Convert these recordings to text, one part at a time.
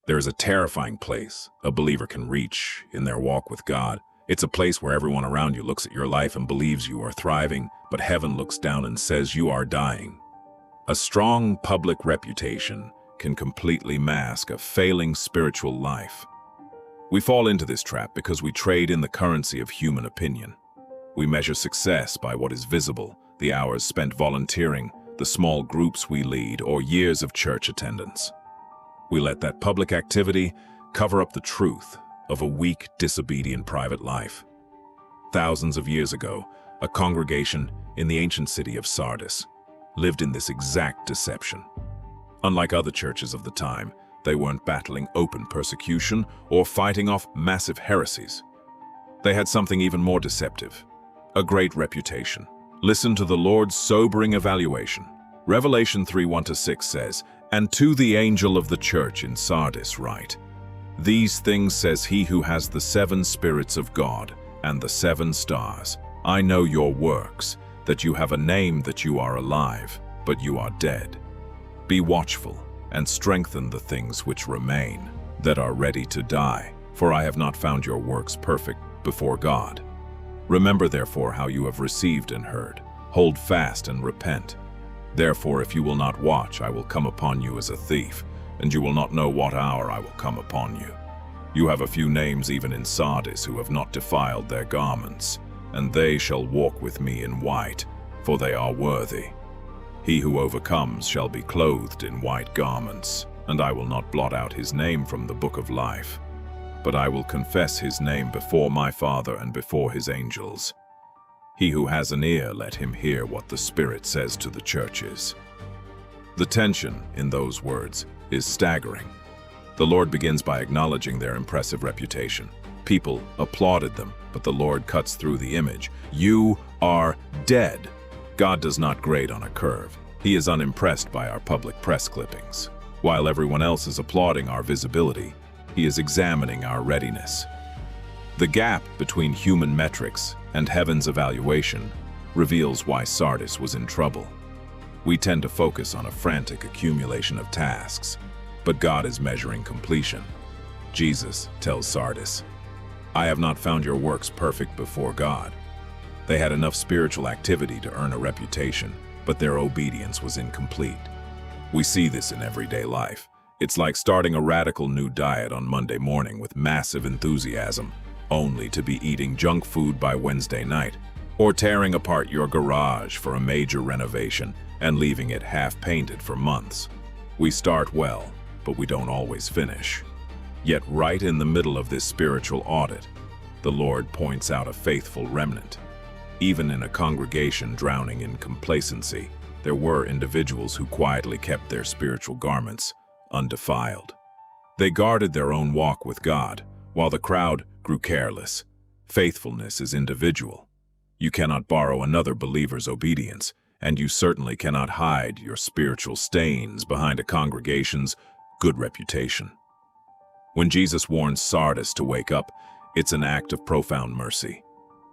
There is a terrifying place a believer can reach in their walk with God. It's a place where everyone around you looks at your life and believes you are thriving, but heaven looks down and says you are dying. A strong public reputation can completely mask a failing spiritual life. We fall into this trap because we trade in the currency of human opinion. We measure success by what is visible, the hours spent volunteering, the small groups we lead, or years of church attendance. We let that public activity cover up the truth of a weak, disobedient private life. Thousands of years ago, a congregation in the ancient city of Sardis lived in this exact deception. Unlike other churches of the time, they weren't battling open persecution or fighting off massive heresies. They had something even more deceptive: a great reputation. Listen to the Lord's sobering evaluation. Revelation 3:1-6 says, "And to the angel of the church in Sardis write, These things says he who has the 7 spirits of God and the 7 stars. I know your works, that you have a name, that you are alive, but you are dead. Be watchful and strengthen the things which remain, that are ready to die, for I have not found your works perfect before God. Remember therefore how you have received and heard. Hold fast and repent. Therefore if you will not watch, I will come upon you as a thief, and you will not know what hour I will come upon you. You have a few names even in Sardis who have not defiled their garments, and they shall walk with me in white, for they are worthy. He who overcomes shall be clothed in white garments, and I will not blot out his name from the book of life, but I will confess his name before my Father and before his angels. He who has an ear, let him hear what the Spirit says to the churches." The tension in those words is staggering. The Lord begins by acknowledging their impressive reputation. People applauded them, but the Lord cuts through the image. You are dead. God does not grade on a curve. He is unimpressed by our public press clippings. While everyone else is applauding our visibility, He is examining our readiness. The gap between human metrics and heaven's evaluation reveals why Sardis was in trouble. We tend to focus on a frantic accumulation of tasks, but God is measuring completion. Jesus tells Sardis, "I have not found your works perfect before God." They had enough spiritual activity to earn a reputation, but their obedience was incomplete. We see this in everyday life. It's like starting a radical new diet on Monday morning with massive enthusiasm, only to be eating junk food by Wednesday night, or tearing apart your garage for a major renovation and leaving it half-painted for months. We start well, but we don't always finish. Yet right in the middle of this spiritual audit, the Lord points out a faithful remnant. Even in a congregation drowning in complacency, there were individuals who quietly kept their spiritual garments undefiled. They guarded their own walk with God, while the crowd grew careless. Faithfulness is individual. You cannot borrow another believer's obedience, and you certainly cannot hide your spiritual stains behind a congregation's good reputation. When Jesus warns Sardis to wake up, it's an act of profound mercy.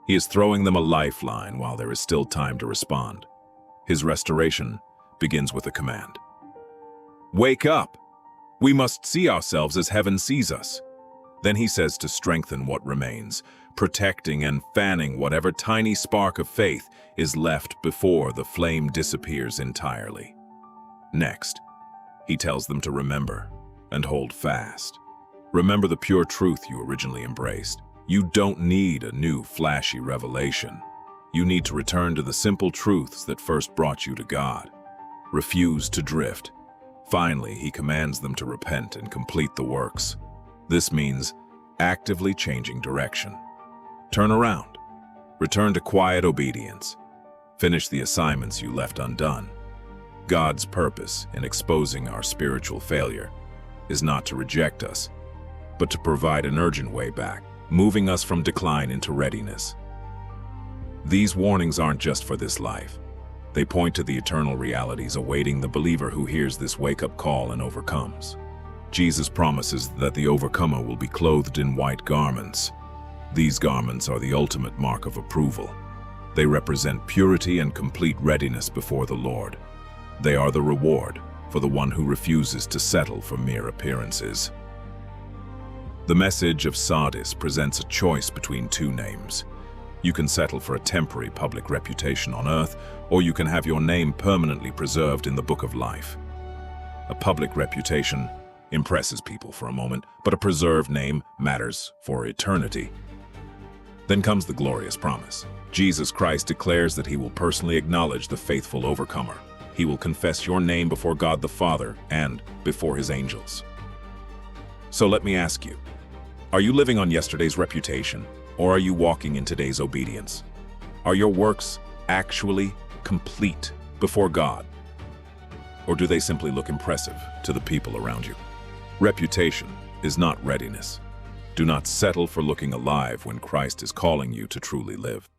He is throwing them a lifeline while there is still time to respond. His restoration begins with a command. "Wake up! We must see ourselves as heaven sees us." Then he says to strengthen what remains, protecting and fanning whatever tiny spark of faith is left before the flame disappears entirely. Next, he tells them to remember and hold fast. Remember the pure truth you originally embraced. You don't need a new flashy revelation. You need to return to the simple truths that first brought you to God. Refuse to drift. Finally, he commands them to repent and complete the works. This means actively changing direction. Turn around. Return to quiet obedience. Finish the assignments you left undone. God's purpose in exposing our spiritual failure is not to reject us, but to provide an urgent way back, moving us from decline into readiness. These warnings aren't just for this life. They point to the eternal realities awaiting the believer who hears this wake-up call and overcomes. Jesus promises that the overcomer will be clothed in white garments. These garments are the ultimate mark of approval. They represent purity and complete readiness before the Lord. They are the reward for the one who refuses to settle for mere appearances. The message of Sardis presents a choice between two names. You can settle for a temporary public reputation on earth, or you can have your name permanently preserved in the book of life. A public reputation impresses people for a moment, but a preserved name matters for eternity. Then comes the glorious promise. Jesus Christ declares that he will personally acknowledge the faithful overcomer. He will confess your name before God the Father and before his angels. So let me ask you, are you living on yesterday's reputation, or are you walking in today's obedience? Are your works actually complete before God? Or do they simply look impressive to the people around you? Reputation is not readiness. Do not settle for looking alive when Christ is calling you to truly live.